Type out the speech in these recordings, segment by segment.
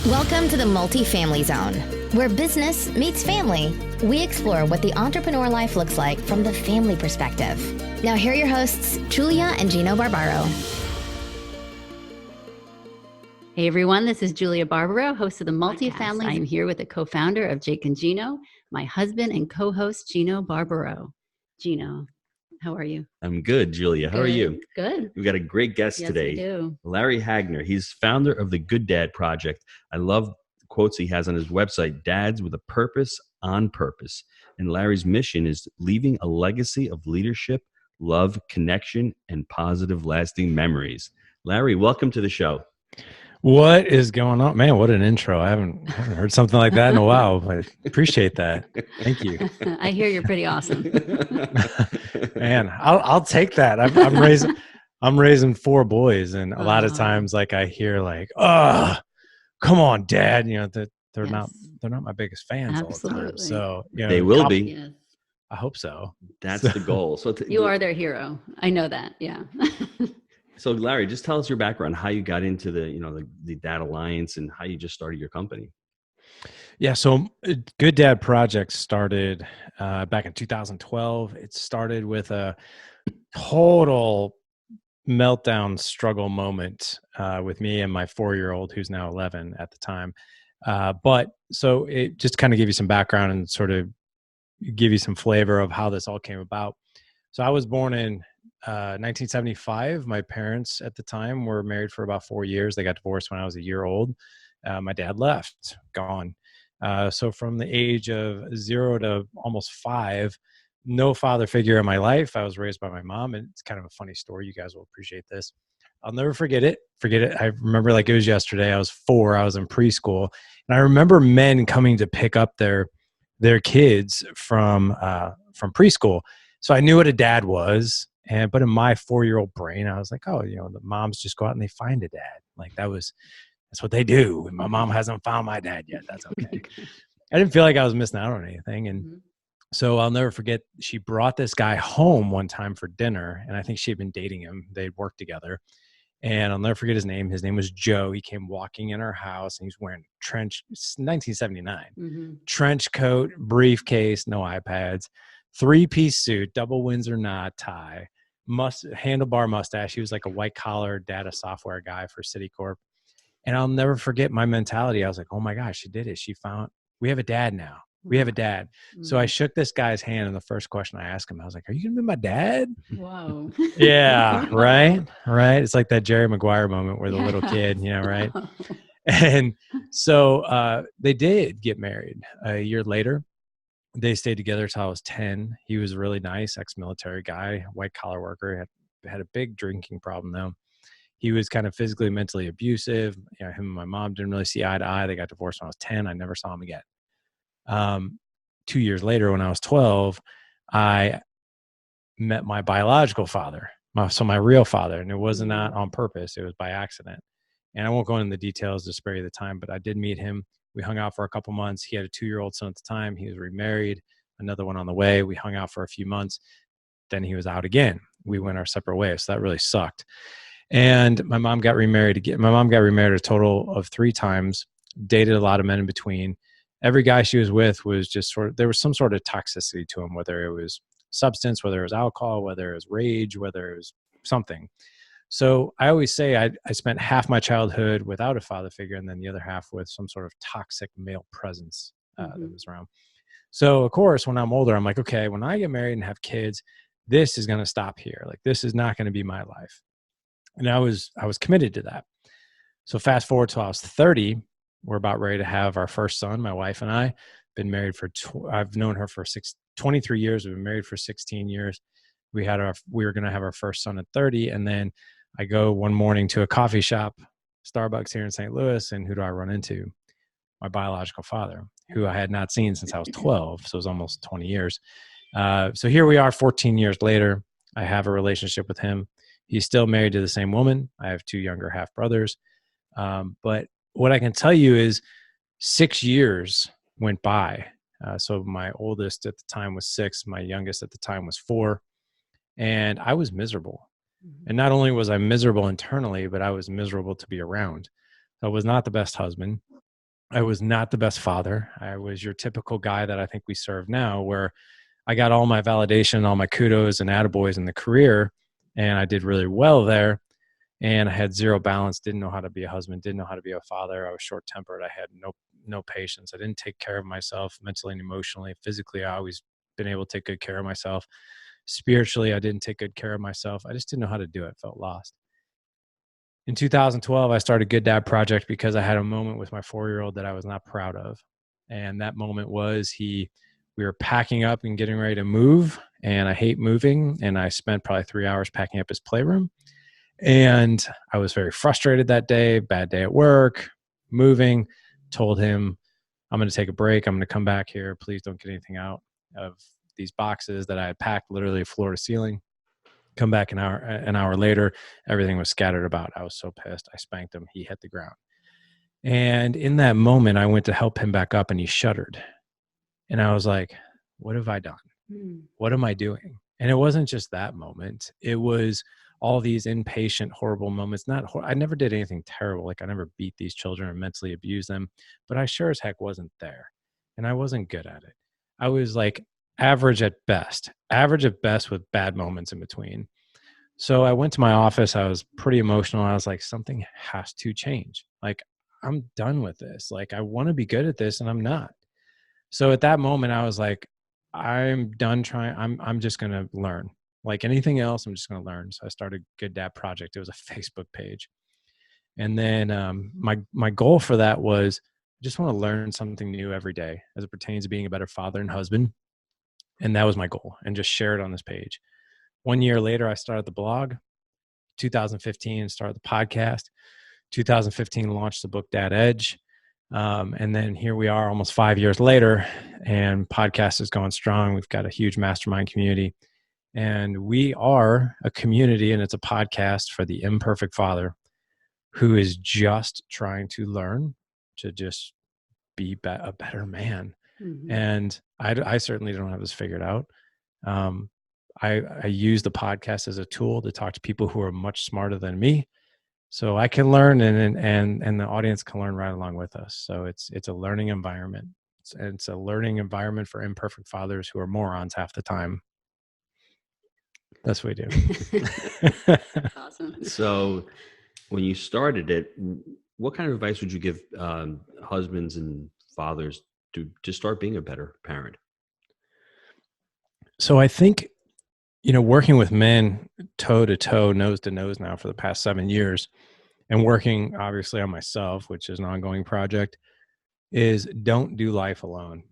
Welcome to the Multifamily Zone, where business meets family. We explore what the entrepreneur life looks like from the family perspective. Now here are your hosts, Julia and Gino Barbaro. Hey everyone, this is Julia Barbaro, host of the Multifamily. I'm here with the co-founder of Jake and Gino, my husband and co-host Gino Barbaro. Gino, how are you? I'm good, Julia. How are you? Good. We've got a great guest today. We do. Larry Hagner. He's founder of the Good Dad Project. I love the quotes he has on his website, Dads with a Purpose on Purpose. And Larry's mission is leaving a legacy of leadership, love, connection, and positive lasting memories. Larry, welcome to the show. What is going on? Man, what an intro. I haven't heard something like that in a while. I appreciate that. Thank you. I hear you're pretty awesome. Man, I'll take that. I'm raising four boys, and a lot of times like I hear like, "Oh, come on, Dad." You know, they're not my biggest fans all the time. So, you know, they will be. Yes. I hope so. That's the goal. So you are their hero. I know that. Yeah. So Larry, just tell us your background, how you got into the Dad Alliance and how you just started your company. Yeah. So Good Dad Project started back in 2012. It started with a total meltdown struggle moment with me and my 4-year-old, who's now 11 at the time. But so it just kind of give you some background and sort of give you some flavor of how this all came about. So I was born in 1975. My parents at the time were married for about 4 years. They got divorced when I was a year old. My dad left, gone. So from the age of 0 to almost 5, no father figure in my life. I was raised by my mom, and it's kind of a funny story. You guys will appreciate this. I'll never forget it. I remember like it was yesterday. I was 4. I was in preschool, and I remember men coming to pick up their kids from preschool. So I knew what a dad was. But in my 4-year-old brain, I was like, oh, you know, the moms just go out and they find a dad. Like that's what they do. My mom hasn't found my dad yet. That's okay. I didn't feel like I was missing out on anything. And so I'll never forget, she brought this guy home one time for dinner. And I think she had been dating him. They'd worked together. And I'll never forget his name. His name was Joe. He came walking in our house and he's wearing it's 1979, trench coat, briefcase, no iPads, 3-piece suit, double Windsor knot tie, handlebar mustache. He was like a white collar data software guy for Citicorp. And I'll never forget my mentality. I was like, oh my gosh, she did it. We have a dad now. We have a dad. So I shook this guy's hand, and the first question I asked him, I was like, are you going to be my dad? Whoa. Yeah. Right. It's like that Jerry Maguire moment where the little kid, you know, right. And so they did get married a year later. They stayed together till I was 10. He was a really nice ex-military guy, white collar worker. Had a big drinking problem though. He was kind of physically, mentally abusive. You know, him and my mom didn't really see eye to eye. They got divorced when I was 10. I never saw him again. 2 years later, when I was 12, I met my biological father, my real father, and it was not on purpose. It was by accident. And I won't go into the details to spare you the time, but I did meet him. We hung out for a couple months. He had a 2-year-old son at the time. He was remarried, another one on the way. We hung out for a few months. Then he was out again. We went our separate ways. So that really sucked. And my mom got remarried again. My mom got remarried a total of 3 times, dated a lot of men in between. Every guy she was with was just there was some sort of toxicity to him, whether it was substance, whether it was alcohol, whether it was rage, whether it was something. So I always say I spent half my childhood without a father figure, and then the other half with some sort of toxic male presence that was around. So of course, when I'm older, I'm like, okay, when I get married and have kids, this is going to stop here. Like this is not going to be my life. And I was committed to that. So fast forward till I was 30, we're about ready to have our first son. My wife and I been married I've known her for 23 years. We've been married for 16 years. We were going to have our first son at 30. And then I go one morning to a coffee shop, Starbucks here in St. Louis. And who do I run into? My biological father, who I had not seen since I was 12. So it was almost 20 years. So here we are 14 years later. I have a relationship with him. He's still married to the same woman. I have 2 younger half brothers. But what I can tell you is 6 years went by. So my oldest at the time was 6. My youngest at the time was 4. And I was miserable. And not only was I miserable internally, but I was miserable to be around. I was not the best husband. I was not the best father. I was your typical guy that I think we serve now, where I got all my validation, all my kudos and attaboys in the career, and I did really well there. And I had zero balance, didn't know how to be a husband, didn't know how to be a father. I was short-tempered. I had no patience. I didn't take care of myself mentally and emotionally. Physically, I always been able to take good care of myself. Spiritually, I didn't take good care of myself. I just didn't know how to do it. Felt lost. In 2012, I started Good Dad Project because I had a moment with my 4-year-old that I was not proud of. And that moment was we were packing up and getting ready to move. And I hate moving. And I spent probably 3 hours packing up his playroom. And I was very frustrated that day, bad day at work, moving, told him, I'm going to take a break. I'm going to come back here. Please don't get anything out of these boxes that I had packed literally floor to ceiling. Come back an hour later, everything was scattered about. I was so pissed. I spanked him. He hit the ground. And in that moment, I went to help him back up and he shuddered. And I was like, what have I done? What am I doing? And it wasn't just that moment. It was all these impatient, horrible moments. I never did anything terrible. Like I never beat these children or mentally abused them, but I sure as heck wasn't there. And I wasn't good at it. I was like average at best with bad moments in between. So I went to my office. I was pretty emotional. I was like, something has to change. Like, I'm done with this. Like, I want to be good at this and I'm not. So at that moment, I was like, I'm done trying. I'm just going to learn. Like anything else, I'm just going to learn. So I started Good Dad Project. It was a Facebook page. And then my goal for that was I just want to learn something new every day as it pertains to being a better father and husband. And that was my goal, and just share it on this page. 1 year later, I started the blog. 2015, started the podcast. 2015, launched the book Dad Edge. And then here we are almost 5 years later, and podcast is going strong. We've got a huge mastermind community, and we are a community, and it's a podcast for the imperfect father who is just trying to learn to just be a better man. Mm-hmm. And I certainly don't have this figured out. I use the podcast as a tool to talk to people who are much smarter than me, so I can learn, and the audience can learn right along with us. So it's a learning environment. It's a learning environment for imperfect fathers who are morons half the time. That's what we do. Awesome. So when you started it, what kind of advice would you give husbands and fathers to start being a better parent? So I think, working with men toe to toe, nose to nose now for the past 7 years, and working obviously on myself, which is an ongoing project, is don't do life alone.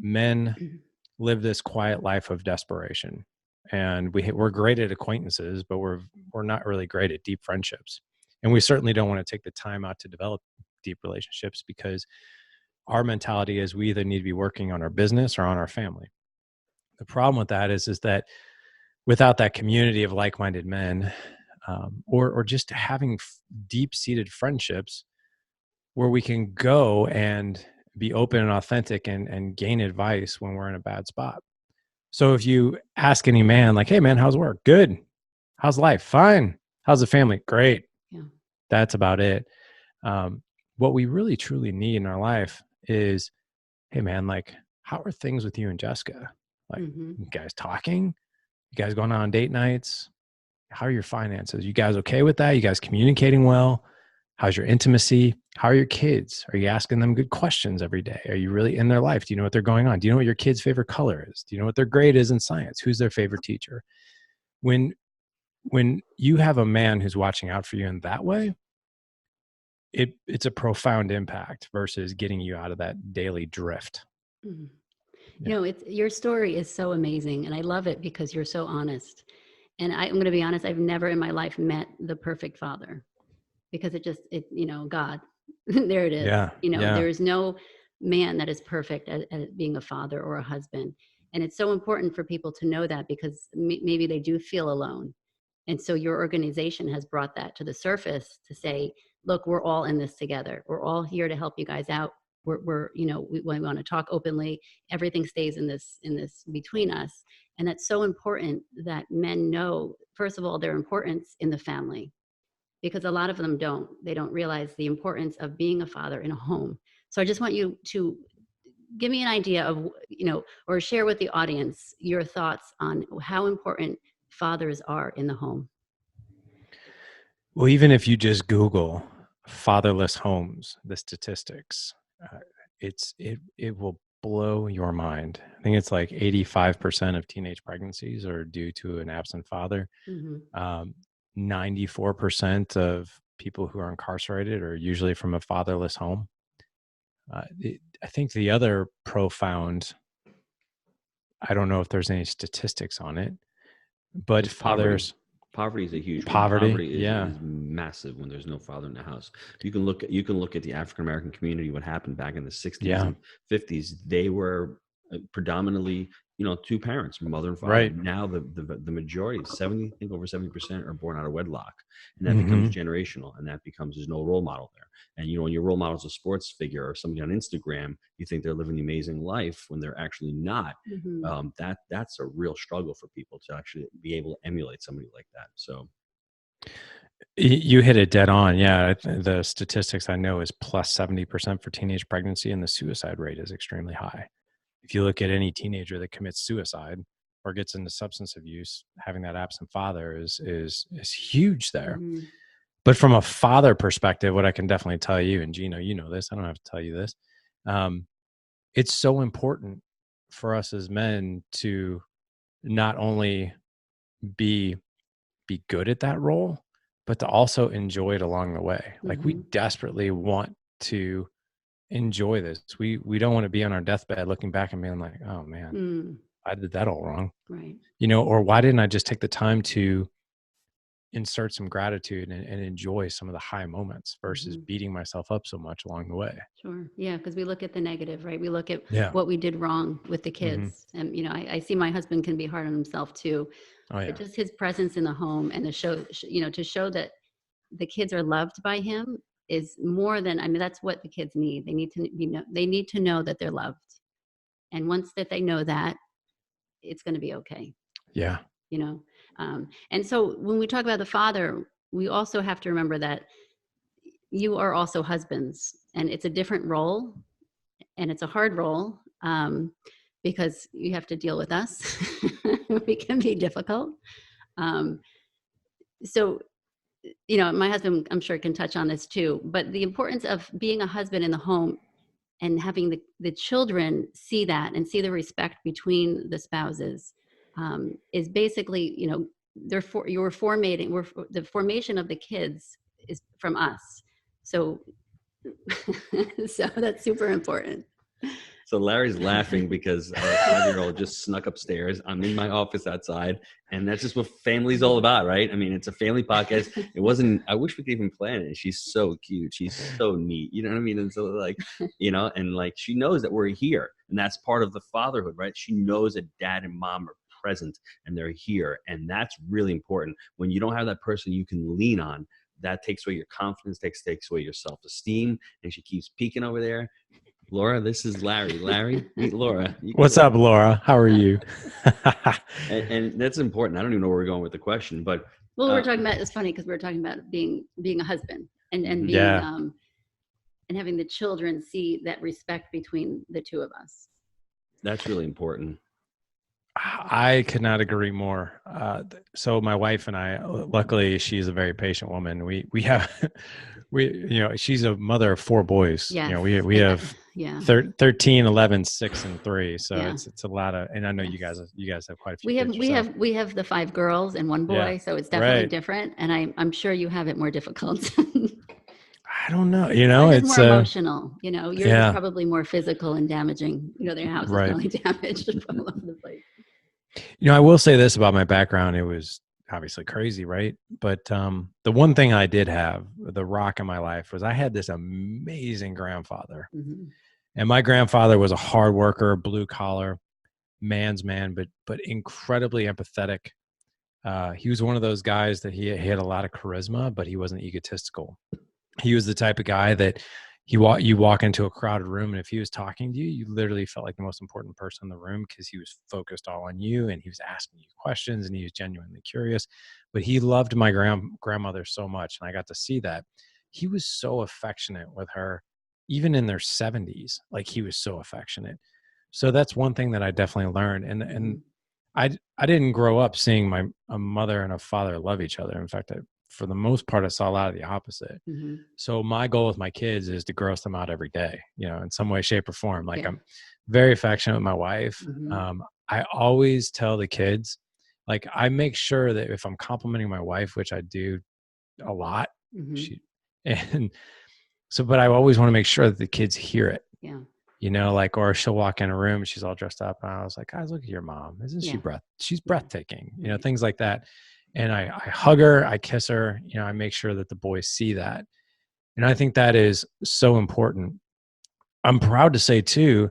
Men live this quiet life of desperation, and we're great at acquaintances, but we're not really great at deep friendships. And we certainly don't want to take the time out to develop deep relationships, because our mentality is we either need to be working on our business or on our family. The problem with that is that without that community of like-minded men, or just having deep-seated friendships where we can go and be open and authentic and gain advice when we're in a bad spot. So if you ask any man, like, hey man, how's work? Good. How's life? Fine. How's the family? Great. Yeah. That's about it. What we really truly need in our life is, hey man, like, how are things with you and Jessica? Like, you guys talking? You guys going on date nights? How are your finances? You guys okay with that? You guys communicating well? How's your intimacy? How are your kids? Are you asking them good questions every day? Are you really in their life? Do you know what they're going on? Do you know what your kid's favorite color is? Do you know what their grade is in science? Who's their favorite teacher? When you have a man who's watching out for you in that way, it's a profound impact versus getting you out of that daily drift. Mm-hmm. Yeah. Your story is so amazing, and I love it because you're so honest. And I'm going to be honest, I've never in my life met the perfect father, because God, there it is. Yeah. There is no man that is perfect at being a father or a husband. And it's so important for people to know that, because maybe they do feel alone. And so your organization has brought that to the surface to say, look, we're all in this together. We're all here to help you guys out. We want to talk openly. Everything stays in this between us. And that's so important that men know, first of all, their importance in the family, because a lot of them don't. They don't realize the importance of being a father in a home. So I just want you to give me an idea of, or share with the audience your thoughts on how important fathers are in the home. Well, even if you just Google fatherless homes, the statistics, it will blow your mind. I think it's like 85% of teenage pregnancies are due to an absent father. 94% of people who are incarcerated are usually from a fatherless home. I think the other profound, I don't know if there's any statistics on it, but fathers. Poverty is a huge one. Poverty is massive when there's no father in the house. You can look at the African American community. What happened back in the 60s and 50s? They were predominantly, two parents, mother and father. Right. Now the majority, I think over 70% are born out of wedlock, and that becomes generational, and that becomes there's no role model there. And when your role model is a sports figure or somebody on Instagram, you think they're living the amazing life when they're actually not. That's a real struggle for people to actually be able to emulate somebody like that. So you hit it dead on. Yeah, the statistics I know is plus 70% for teenage pregnancy, and the suicide rate is extremely high. If you look at any teenager that commits suicide or gets into substance abuse, having that absent father is huge there. But from a father perspective, what I can definitely tell you, and Gino, you know this, I don't have to tell you this. It's so important for us as men to not only be good at that role, but to also enjoy it along the way. Like we desperately want to enjoy this. We don't want to be on our deathbed looking back and being like, oh man, I did that all wrong. Right. Or why didn't I just take the time to insert some gratitude and enjoy some of the high moments versus beating myself up so much along the way. Sure. Yeah. Because we look at the negative, right? We look at what we did wrong with the kids. And, I see my husband can be hard on himself too. Oh, yeah. But just his presence in the home and to show that the kids are loved by him is more than, that's what the kids need. They need to know that they're loved. And once that they know that, it's going to be okay. Yeah. And so when we talk about the father, we also have to remember that you are also husbands, and it's a different role, and it's a hard role because you have to deal with us. We can be difficult. So, my husband, I'm sure, can touch on this too, but the importance of being a husband in the home and having the children see that and see the respect between the spouses is basically, the formation of the kids is from us. So that's super important. So Larry's laughing because our 5-year-old just snuck upstairs. I'm in my office outside, and that's just what family's all about, right? I mean, it's a family podcast. It wasn't, I wish we could even plan it. She's so cute. She's so neat. You know what I mean? And so and she knows that we're here, and that's part of the fatherhood, right? She knows that dad and mom are present and they're here. And that's really important. When you don't have that person you can lean on, that takes away your confidence, takes away your self-esteem. And she keeps peeking over there. Laura, this is Larry. Larry, meet Laura. What's up, Laura? How are you? and that's important. I don't even know where we're going with the question, but we're talking about, it's funny because we're talking about being a husband and being and having the children see that respect between the two of us. That's really important. I could not agree more. So my wife and I, luckily, she's a very patient woman. We have, she's a mother of 4 boys. Yes. We have 13, 11, 6, and 3. So it's a lot of, and I know you guys have quite a few. We have the 5 girls and 1 boy. Yeah. So it's definitely different. And I'm sure you have it more difficult. I don't know. It's more emotional. Yours is probably more physical and damaging. Their house is really damaged all over the place. I will say this about my background. It was obviously crazy, right? But the one thing I did have, the rock in my life, was I had this amazing grandfather. And my grandfather was a hard worker, blue collar, man's man, but incredibly empathetic. He was one of those guys that he had a lot of charisma, but he wasn't egotistical. He was the type of guy that you walk into a crowded room, and if he was talking to you, you literally felt like the most important person in the room because he was focused all on you and he was asking you questions and he was genuinely curious. But he loved my grandmother so much, and I got to see that. He was so affectionate with her, even in their 70s. Like, he was so affectionate. So that's one thing that I definitely learned. And I didn't grow up seeing a mother and a father love each other. In fact, for the most part, I saw a lot of the opposite. Mm-hmm. So my goal with my kids is to gross them out every day, in some way, shape, or form. Like, Yeah. I'm very affectionate with my wife. Mm-hmm. I always tell the kids, like, I make sure that if I'm complimenting my wife, which I do a lot, Mm-hmm. and so, but I always want to make sure that the kids hear it. Yeah. Like, or she'll walk in a room and she's all dressed up, and I was like, guys, look at your mom. Isn't she she's breathtaking, Right. things like that. And I hug her, I kiss her, I make sure that the boys see that. And I think that is so important. I'm proud to say too,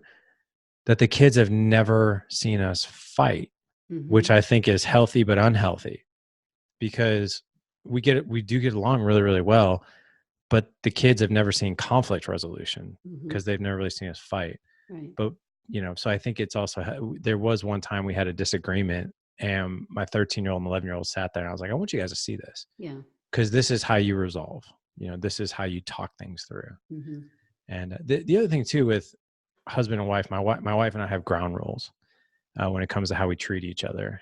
that the kids have never seen us fight, Mm-hmm. which I think is healthy, but unhealthy, because we do get along really, really well, but the kids have never seen conflict resolution because they've never really seen us fight. Right. But, so I think it's also, there was one time we had a disagreement, and my 13-year-old and 11-year-old sat there, and I was like, I want you guys to see this. Yeah. Because this is how you resolve, this is how you talk things through. Mm-hmm. And the other thing too, with husband and wife, my wife and I have ground rules when it comes to how we treat each other.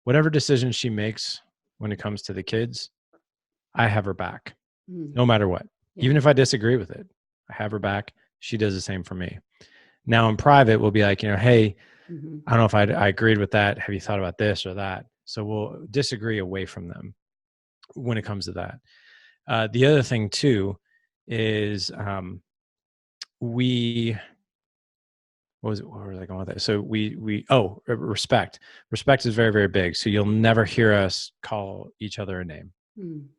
Whatever decision she makes when it comes to the kids, I have her back. No matter what. Yeah. Even if I disagree with it, I have her back. She does the same for me. Now in private, we'll be like, hey, I don't know if I agreed with that. Have you thought about this or that? So we'll disagree away from them when it comes to that. The other thing too is where was I going with that? So respect. Respect is very, very big. So you'll never hear us call each other a name.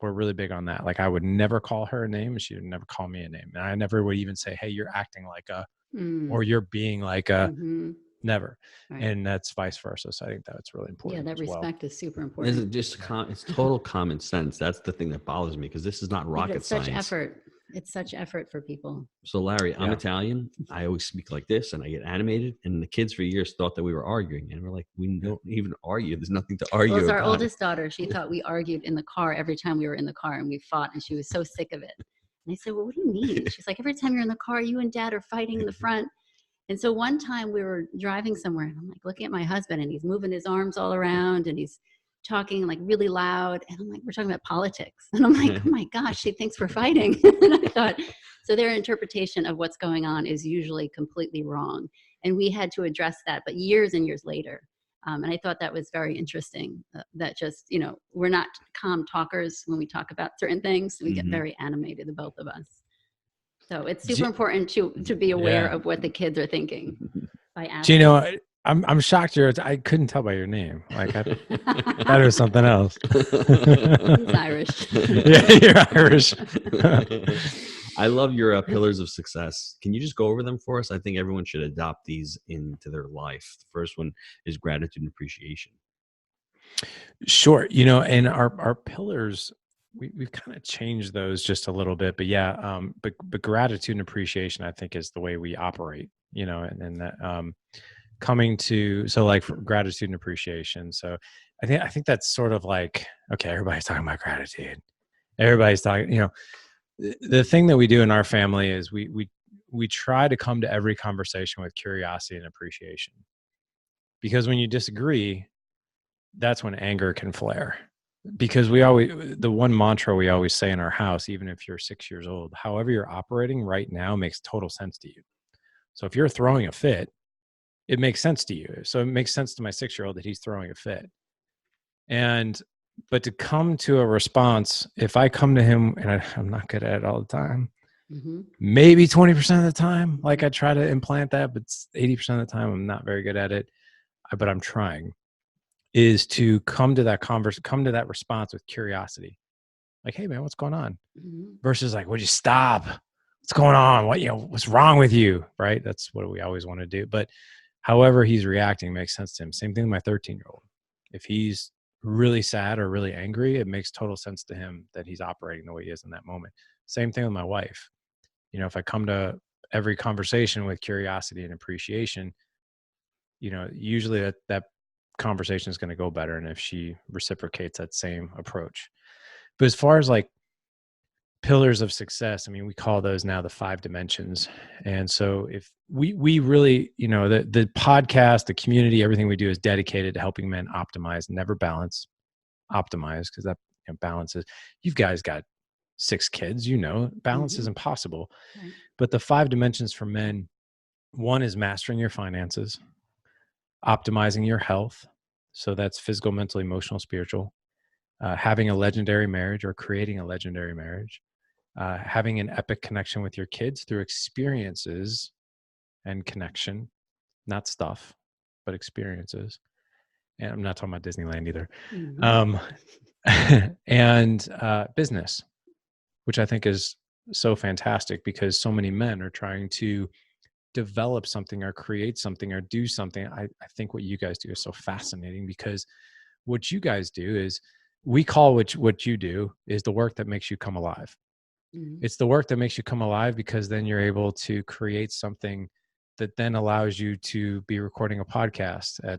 We're really big on that. Like, I would never call her a name, and she would never call me a name. And I never would even say, hey, you're acting like a, or you're being like a, never. Right. And that's vice versa. So I think that's really important. Yeah, that respect is super important. Isn't just it's total common sense. That's the thing that bothers me, because this is not rocket science. Such effort. It's such effort for people. So Larry, I'm Italian. I always speak like this, and I get animated. And the kids for years thought that we were arguing, and we're like, we don't even argue. There's nothing to argue. Well, it's our about. oldest daughter. She thought we argued in the car every time we were in the car, and we fought, and she was so sick of it. And I said, well, what do you mean? She's like, every time you're in the car, you and Dad are fighting in the front. And so one time we were driving somewhere, and I'm like looking at my husband, and he's moving his arms all around, and he's talking like really loud. And I'm like, we're talking about politics. And I'm like, oh my gosh, she thinks we're fighting. And I thought, so their interpretation of what's going on is usually completely wrong. And we had to address that, but years and years later. And I thought that was very interesting, that just, we're not calm talkers when we talk about certain things. We get very animated, the both of us. So it's super important to be aware of what the kids are thinking by asking. Gino, I'm shocked I couldn't tell by your name. Like, I thought it was something else. He's Irish. Yeah, you're Irish. I love your pillars of success. Can you just go over them for us? I think everyone should adopt these into their life. The first one is gratitude and appreciation. Sure. And our pillars, we've kind of changed those just a little bit, but but gratitude and appreciation, I think, is the way we operate, and that, coming to, so like, for gratitude and appreciation. So I think that's sort of like, okay, everybody's talking about gratitude. Everybody's talking, the thing that we do in our family is we try to come to every conversation with curiosity and appreciation, because when you disagree, that's when anger can flare. Because the one mantra we always say in our house, even if you're 6 years old, however you're operating right now makes total sense to you. So if you're throwing a fit, it makes sense to you. So it makes sense to my 6-year-old that he's throwing a fit. But to come to a response, if I come to him, and I'm not good at it all the time, maybe 20% of the time, like, I try to implant that, but 80% of the time I'm not very good at it, but I'm trying, is to come to that response with curiosity. Like, hey man, what's going on? Versus like, would you stop? What's going on? What's wrong with you? Right? That's what we always want to do. But however he's reacting makes sense to him. Same thing with my 13-year-old. If he's really sad or really angry, it makes total sense to him that he's operating the way he is in that moment. Same thing with my wife. if I come to every conversation with curiosity and appreciation, usually that conversation is going to go better. And if she reciprocates that same approach. But as far as like pillars of success, I mean, we call those now the 5 dimensions. And so if we really, the podcast, the community, everything we do is dedicated to helping men optimize, never balance, optimize, because that balance is, you've guys got 6 kids, balance is impossible. Right. But the 5 dimensions for men, one is mastering your finances, optimizing your health. So that's physical, mental, emotional, spiritual, having a legendary marriage or creating a legendary marriage, having an epic connection with your kids through experiences and connection, not stuff, but experiences. And I'm not talking about Disneyland either. And business, which I think is so fantastic because so many men are trying to develop something or create something or do something. I think what you guys do is so fascinating because what you guys do is, we call what you do is the work that makes you come alive. It's the work that makes you come alive because then you're able to create something that then allows you to be recording a podcast in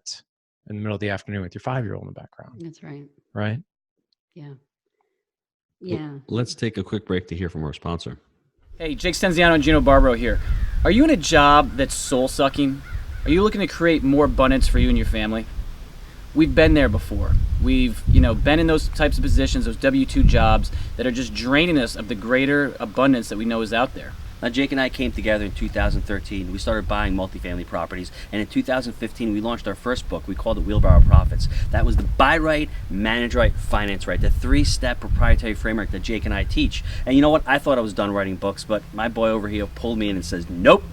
the middle of the afternoon with your 5-year-old in the background. That's right. Right? Yeah. Yeah. Let's take a quick break to hear from our sponsor. Hey, Jake Stenziano and Gino Barbaro here. Are you in a job that's soul-sucking? Are you looking to create more abundance for you and your family? We've been there before. We've, been in those types of positions, those W-2 jobs that are just draining us of the greater abundance that we know is out there. Now, Jake and I came together in 2013. We started buying multifamily properties, and in 2015, we launched our first book. We called it Wheelbarrow Profits. That was the buy right, manage right, finance right, the 3-step proprietary framework that Jake and I teach. And you know what? I thought I was done writing books, but my boy over here pulled me in and says, nope.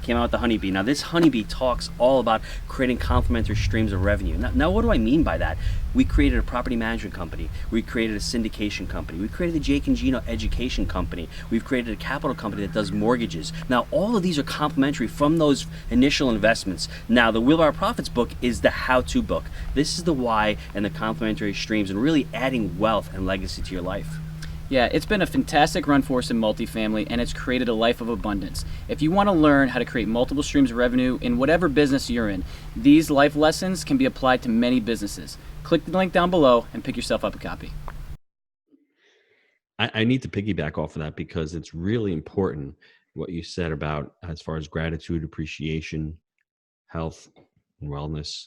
Came out with the honeybee. Now this honeybee talks all about creating complementary streams of revenue. Now what do I mean by that? We created a property management company. We created a syndication company. We created the Jake and Gino education company. We've created a capital company that does mortgages. Now all of these are complementary from those initial investments. Now the Wheelbarrow Profits book is the how-to book. This is the why and the complementary streams and really adding wealth and legacy to your life. Yeah, it's been a fantastic run for us in multifamily, and it's created a life of abundance. If you want to learn how to create multiple streams of revenue in whatever business you're in, these life lessons can be applied to many businesses. Click the link down below and pick yourself up a copy. I need to piggyback off of that because it's really important what you said about as far as gratitude, appreciation, health, and wellness.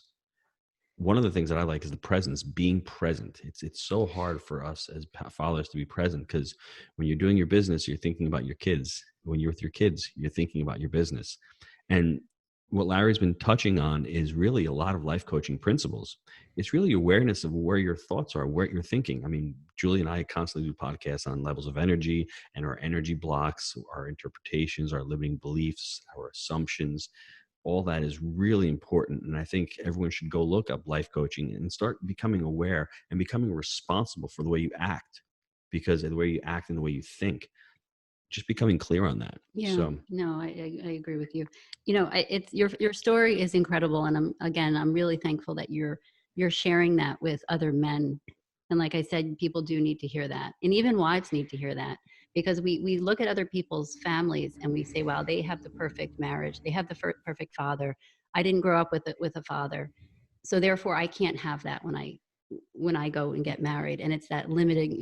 One of the things that I like is the presence, being present. It's so hard for us as fathers to be present because when you're doing your business, you're thinking about your kids. When you're with your kids, you're thinking about your business. And what Larry's been touching on is really a lot of life coaching principles. It's really awareness of where your thoughts are, what you're thinking. I mean, Julie and I constantly do podcasts on levels of energy and our energy blocks, our interpretations, our limiting beliefs, our assumptions. All that is really important. And I think everyone should go look up life coaching and start becoming aware and becoming responsible for the way you act, because of the way you act and the way you think, just becoming clear on that. Yeah, So, no, I agree with you. It's your story is incredible. And I'm really thankful that you're sharing that with other men. And like I said, people do need to hear that. And even wives need to hear that. Because we look at other people's families and we say, wow, they have the perfect marriage. They have the perfect father. I didn't grow up with a father. So therefore I can't have that when I go and get married. And it's that limiting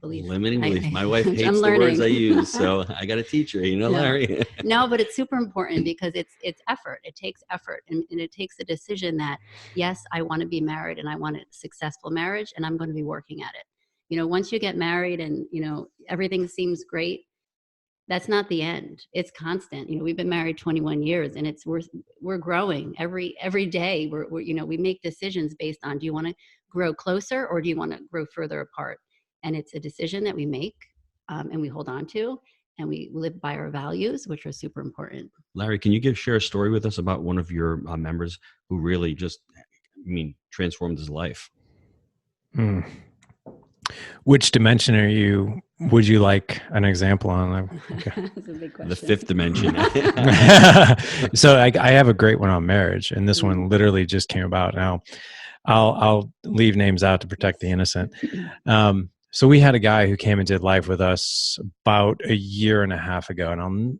belief? Limiting belief. My wife hates the words I use, so I got to teach her, Larry. No, but it's super important because it's effort. It takes effort. And it takes a decision that, yes, I want to be married and I want a successful marriage and I'm going to be working at it. Once you get married and, everything seems great, that's not the end. It's constant. We've been married 21 years and we're growing every day. We make decisions based on, do you want to grow closer or do you want to grow further apart? And it's a decision that we make and we hold on to, and we live by our values, which are super important. Larry, can you share a story with us about one of your members who really just, transformed his life? Which dimension would you like an example on? Okay. That's a big question. The 5th dimension. So I have a great one on marriage, and this one literally just came about now. I'll leave names out to protect the innocent. So we had a guy who came and did life with us about a year and a half ago, and I'll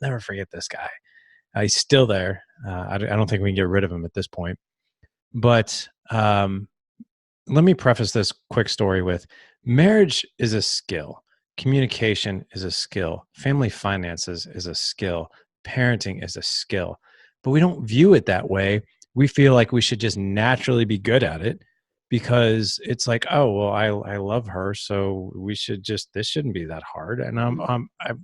never forget this guy. He's still there. I don't think we can get rid of him at this point. But let me preface this quick story with marriage is a skill. Communication is a skill. Family finances is a skill. Parenting is a skill. But we don't view it that way. We feel like we should just naturally be good at it because it's like, oh, well, I love her, so we should this shouldn't be that hard. And I'm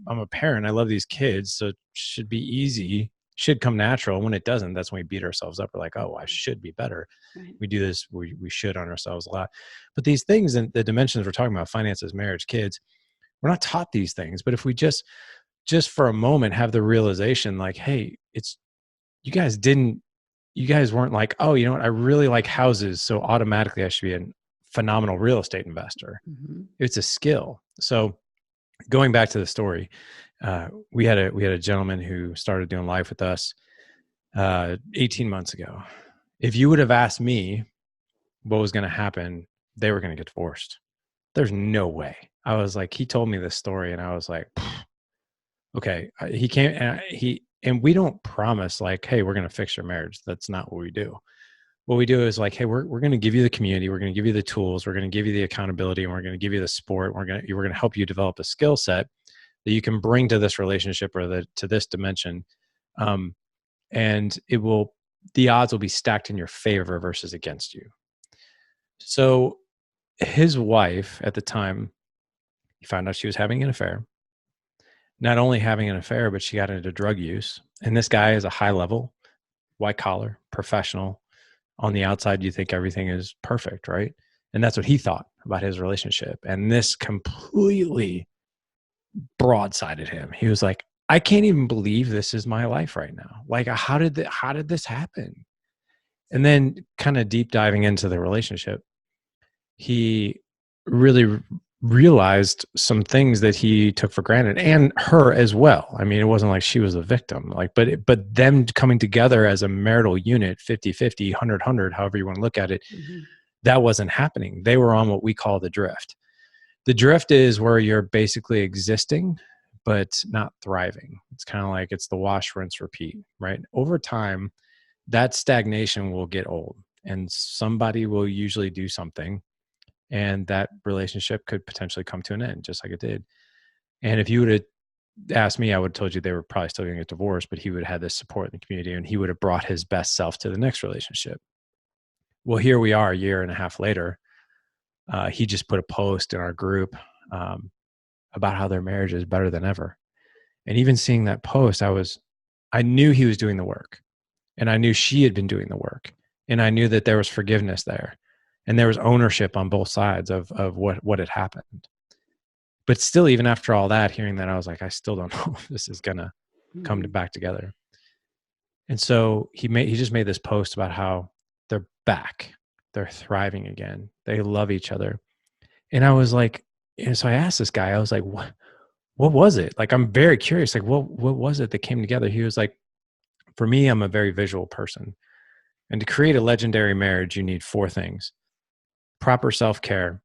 a parent. I love these kids, so it should be easy, should come natural. When it doesn't, that's when we beat ourselves up. We're like, oh, I should be better. Right. We do this, we should on ourselves a lot. But these things and the dimensions we're talking about, finances, marriage, kids, we're not taught these things. But if we just for a moment have the realization like, hey, you guys weren't like, oh, you know what, I really like houses, so automatically I should be a phenomenal real estate investor. Mm-hmm. It's a skill. So going back to the story, we had a gentleman who started doing life with us 18 months ago. If you would have asked me what was going to happen, they were going to get divorced. There's no way. I was like, he told me this story and I was like, okay. He came and we don't promise like, hey, we're going to fix your marriage. That's not what we do. What we do is like, hey, we're going to give you the community. We're going to give you the tools. We're going to give you the accountability, and we're going to give you the support. We're going to help you develop a skill set that you can bring to this relationship or to this dimension. And the odds will be stacked in your favor versus against you. So his wife at the time, he found out she was having an affair. Not only having an affair, but she got into drug use. And this guy is a high level, white collar, professional. On the outside, you think everything is perfect, right? And that's what he thought about his relationship. And this completely broadsided him. He was like, I can't even believe this is my life right now. Like, how did this happen? And then kind of deep diving into the relationship, he really realized some things that he took for granted, and her as well. I mean, it wasn't like she was a victim, like, but them coming together as a marital unit, 50-50, 100-100, however you want to look at it, Mm-hmm. that wasn't happening. They were on what we call the drift. The drift is where you're basically existing, but not thriving. It's kind of like it's the wash, rinse, repeat, right? Over time, that stagnation will get old and somebody will usually do something, and that relationship could potentially come to an end, just like it did. And if you would have asked me, I would have told you they were probably still going to get divorced, but he would have had this support in the community and he would have brought his best self to the next relationship. Well, here we are a year and a half later. He just put a post in our group about how their marriage is better than ever. And even seeing that post, I knew he was doing the work, and I knew she had been doing the work, and I knew that there was forgiveness there. And there was ownership on both sides of what had happened. But still, even after all that, hearing that, I was like, I still don't know if this is going to come back together. And so he just made this post about how they're back. They're thriving again. They love each other. And I was like, and so I asked this guy, I was like, what was it? Like, I'm very curious. Like, what was it that came together? He was like, for me, I'm a very visual person. And to create a legendary marriage, you need 4 things. Proper self-care,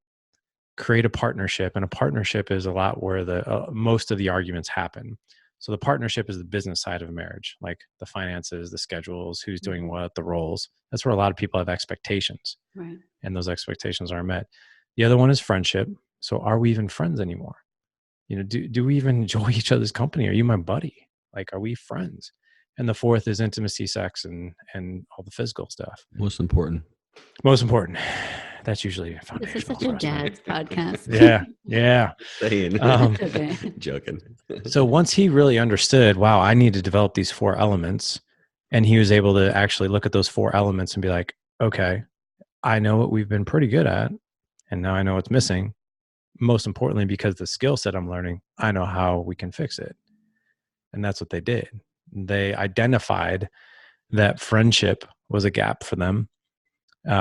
create a partnership. And a partnership is a lot where the most of the arguments happen. So the partnership is the business side of marriage, like the finances, the schedules, who's doing what, the roles. That's where a lot of people have expectations. Right. And those expectations aren't met. The other one is friendship. So are we even friends anymore? You know, do we even enjoy each other's company? Are you my buddy? Like, are we friends? And the 4th is intimacy, sex, and all the physical stuff. Most important. That's usually foundational. This is such a dad's podcast. Yeah. Saying. Okay. Joking. So once he really understood, wow, I need to develop these 4 elements, and he was able to actually look at those 4 elements and be like, okay, I know what we've been pretty good at, and now I know what's missing. Most importantly, because the skill set I'm learning, I know how we can fix it. And that's what they did. They identified that friendship was a gap for them.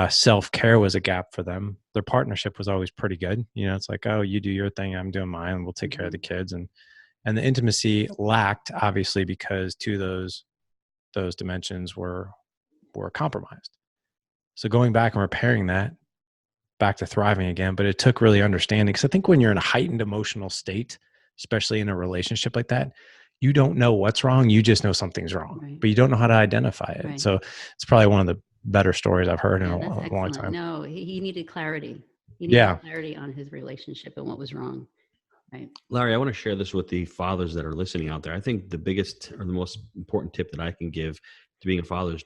Self-care was a gap for them. Their partnership was always pretty good. You know, it's like, oh, you do your thing, I'm doing mine, and we'll take care of the kids. And the intimacy lacked, obviously, because 2 of those dimensions were compromised. So going back and repairing that, back to thriving again. But it took really understanding, because I think when you're in a heightened emotional state, especially in a relationship like that, you don't know what's wrong. You just know something's wrong, Right. but you don't know how to identify it. Right. So it's probably one of the better stories I've heard in Yeah, a that's long excellent. time. No, he needed clarity. He needed clarity on his relationship and what was wrong. Right. Larry, I want to share this with the fathers that are listening out there. I think the biggest or the most important tip that I can give to being a father is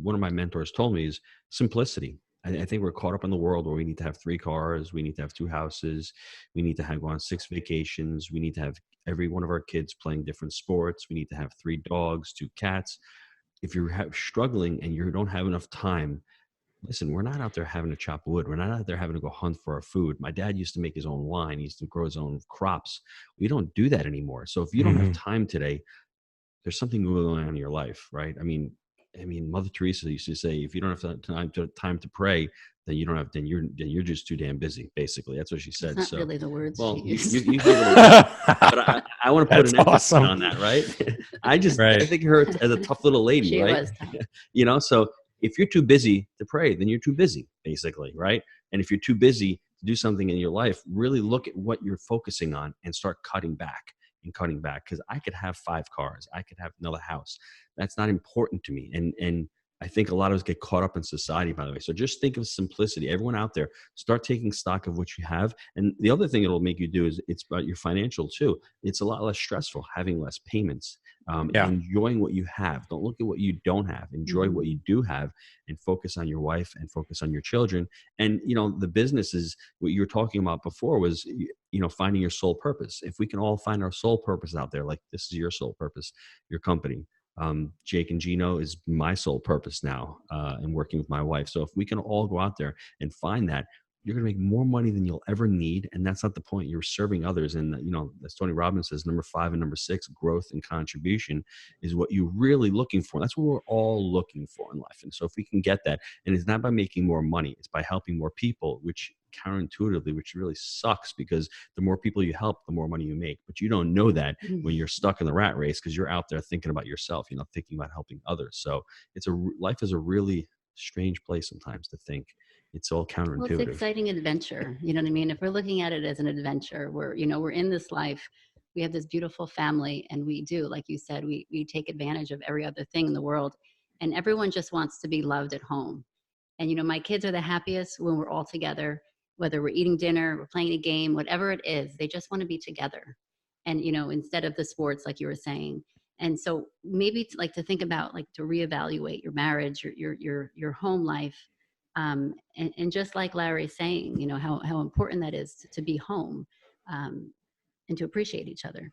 one of my mentors told me is simplicity. I think we're caught up in the world where we need to have 3 cars, we need to have 2 houses, we need to go on 6 vacations, we need to have every one of our kids playing different sports, we need to have 3 dogs, 2 cats. If you're struggling and you don't have enough time, listen, we're not out there having to chop wood. We're not out there having to go hunt for our food. My dad used to make his own wine. He used to grow his own crops. We don't do that anymore. So if you don't have time today, there's something going on in your life, right? I mean, Mother Teresa used to say, if you don't have time to pray, then you don't have. Then you're just too damn busy. Basically, that's what she said. It's not really the words well, she used. you gave it away, but I want to put an emphasis awesome. on that, right? I think of her as a tough little lady, She right? was tough. So if you're too busy to pray, then you're too busy, basically, right? And if you're too busy to do something in your life, really look at what you're focusing on and start cutting back. Because I could have 5 cars, I could have another house. That's not important to me. And I think a lot of us get caught up in society, by the way. So just think of simplicity. Everyone out there, start taking stock of what you have. And the other thing it'll make you do is it's about your financial too. It's a lot less stressful, having less payments, enjoying what you have. Don't look at what you don't have. Enjoy what you do have, and focus on your wife and focus on your children. And, the business is what you were talking about before was, finding your soul purpose. If we can all find our soul purpose out there, like this is your soul purpose, your company. Jake and Gino is my sole purpose now, and working with my wife. So if we can all go out there and find that, you're going to make more money than you'll ever need. And that's not the point. You're serving others. And, as Tony Robbins says, number 5 and number 6, growth and contribution is what you're really looking for. That's what we're all looking for in life. And so if we can get that, and it's not by making more money, it's by helping more people, which counterintuitively, which really sucks, because the more people you help, the more money you make. But you don't know that when you're stuck in the rat race, because you're out there thinking about yourself, you're not thinking about helping others. So life is a really strange place sometimes to think. It's all counterintuitive. Well, it's an exciting adventure. You know what I mean? If we're looking at it as an adventure, we're in this life, we have this beautiful family, and we do, like you said, we take advantage of every other thing in the world, and everyone just wants to be loved at home. And, my kids are the happiest when we're all together, whether we're eating dinner, we're playing a game, whatever it is, they just want to be together. And, instead of the sports, like you were saying. And so maybe to think about, to reevaluate your marriage, your home life. And just like Larry's saying, how important that is to be home, and to appreciate each other.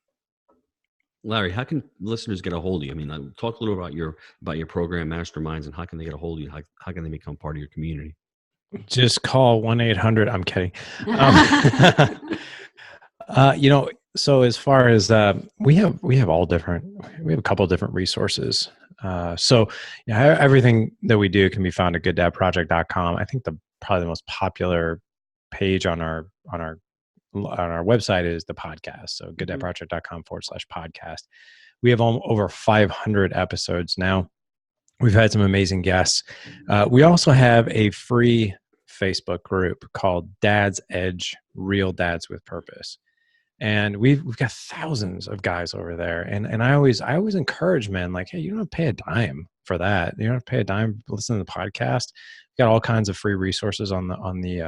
Larry, how can listeners get a hold of you? I mean, talk a little about your program, Masterminds, and how can they get a hold of you? How can they become part of your community? Just call 1-800. I'm kidding. So as far as we have a couple of different resources. Everything that we do can be found at gooddadproject.com. I think probably the most popular page on our website is the podcast. So gooddadproject.com/podcast. We have over 500 episodes now. We've had some amazing guests. We also have a free Facebook group called Dad's Edge, Real Dads with Purpose. And we've got thousands of guys over there. And I always encourage men, hey, you don't have to pay a dime for that. You don't have to pay a dime to listen to the podcast. We've got all kinds of free resources on the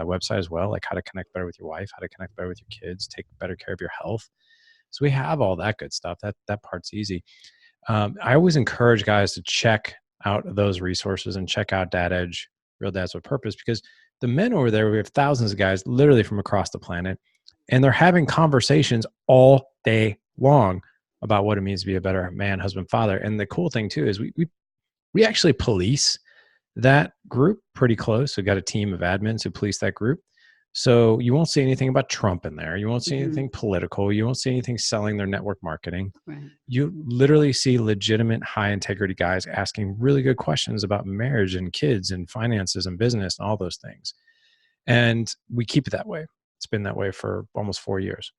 website as well, like how to connect better with your wife, how to connect better with your kids, take better care of your health. So we have all that good stuff. That part's easy. I always encourage guys to check out those resources and check out Dad Edge, Real Dads with Purpose, because the men over there, we have thousands of guys literally from across the planet, and they're having conversations all day long about what it means to be a better man, husband, father. And the cool thing too is we actually police that group pretty close. We've got a team of admins who police that group. So you won't see anything about Trump in there. You won't see anything political. You won't see anything selling their network marketing. Right. You literally see legitimate, high integrity guys asking really good questions about marriage and kids and finances and business and all those things. And we keep it that way. It's been that way for almost 4 years.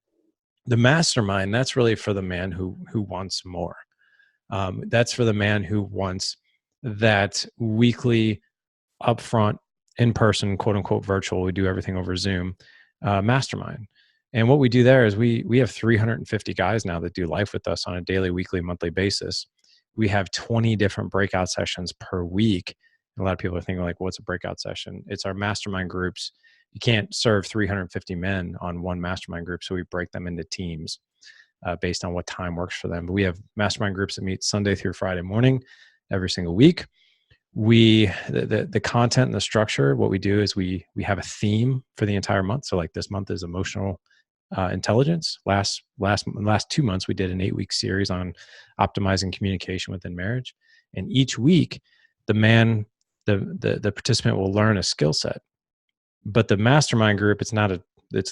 The mastermind, that's really for the man who wants more. That's for the man who wants that weekly upfront in person, quote unquote virtual, we do everything over Zoom, mastermind. And what we do there is we have 350 guys now that do life with us on a daily, weekly, monthly basis. We have 20 different breakout sessions per week. A lot of people are thinking like, what's a breakout session? It's our mastermind groups. You can't serve 350 men on one mastermind group. So we break them into teams based on what time works for them. But we have mastermind groups that meet Sunday through Friday morning every single week. The content and the structure, what we do is we have a theme for the entire month. So like this month is emotional intelligence. Last 2 months, we did an 8-week series on optimizing communication within marriage. And each week, the participant will learn a skill set. But the mastermind group, it's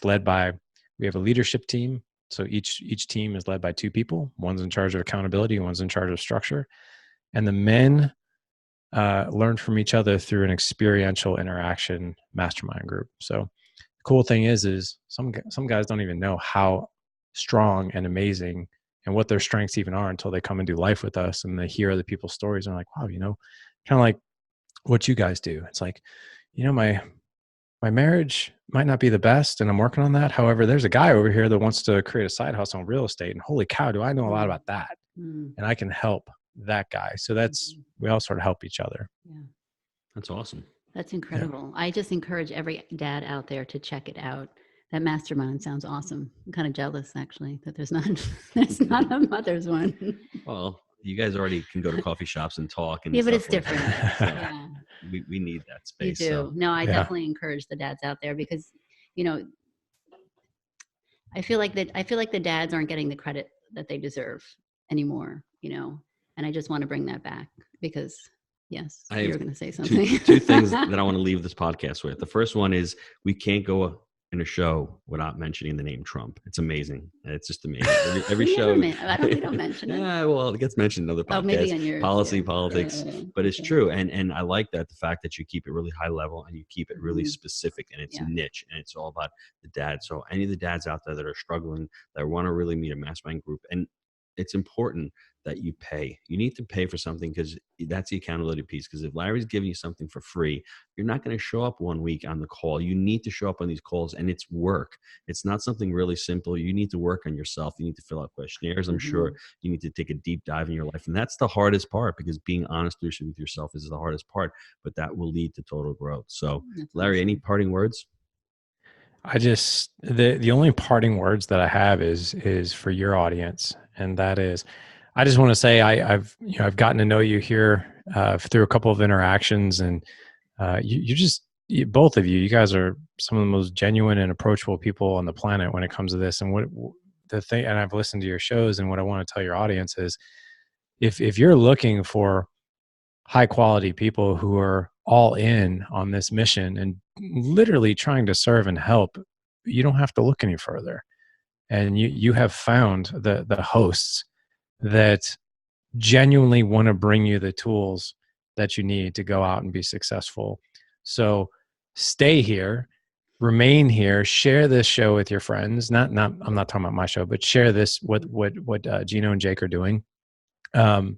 led by, we have a leadership team. So each team is led by 2 people. One's in charge of accountability, one's in charge of structure. And the men learn from each other through an experiential interaction mastermind group. So the cool thing is some guys don't even know how strong and amazing and what their strengths even are until they come and do life with us and they hear other people's stories and they're like, wow, kind of like what you guys do. It's like, my marriage might not be the best and I'm working on that. However, there's a guy over here that wants to create a side hustle on real estate and holy cow, do I know a lot about that? And I can help that guy. So we all sort of help each other. Yeah. That's awesome. That's incredible. Yeah. I just encourage every dad out there to check it out. That mastermind sounds awesome. I'm kind of jealous actually that there's not a mother's one. Well, you guys already can go to coffee shops and talk. And yeah, but it's different. So yeah. we need that space. You do. So. No, I definitely encourage the dads out there because, I feel like the dads aren't getting the credit that they deserve anymore, and I just want to bring that back because yes, you're going to say something. Two things that I want to leave this podcast with. The first one is we can't go in a show without mentioning the name Trump. It's amazing. It's just amazing. Every show. We don't mention it. Yeah, well, it gets mentioned in other podcasts. Maybe on yours. Politics. But it's true. And I like that, the fact that you keep it really high level and you keep it really specific and it's niche and it's all about the dad. So any of the dads out there that are struggling, that want to really meet a mastermind group, and it's important that you pay. You need to pay for something because that's the accountability piece. Because if Larry's giving you something for free, you're not going to show up one week on the call. You need to show up on these calls and it's work. It's not something really simple. You need to work on yourself. You need to fill out questionnaires. I'm sure you need to take a deep dive in your life. And that's the hardest part because being honest with yourself is the hardest part, but that will lead to total growth. So Larry, any parting words? I just, the only parting words that I have is for your audience. And that is, I just want to say I've gotten to know you here through a couple of interactions, and both of you guys are some of the most genuine and approachable people on the planet when it comes to this. And and I've listened to your shows, and what I want to tell your audience is, if you're looking for high quality people who are all in on this mission and literally trying to serve and help, you don't have to look any further. And you have found the hosts that genuinely want to bring you the tools that you need to go out and be successful. So stay here, remain here, share this show with your friends. I'm not talking about my show, but share this, what Gino and Jake are doing. And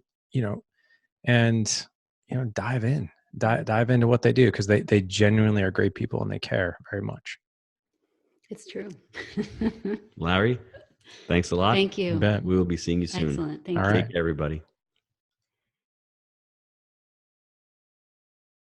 dive into what they do, because they genuinely are great people and they care very much. It's true. Larry, thanks a lot. Thank you. We will be seeing you soon. Excellent. Thank you. Take care, everybody.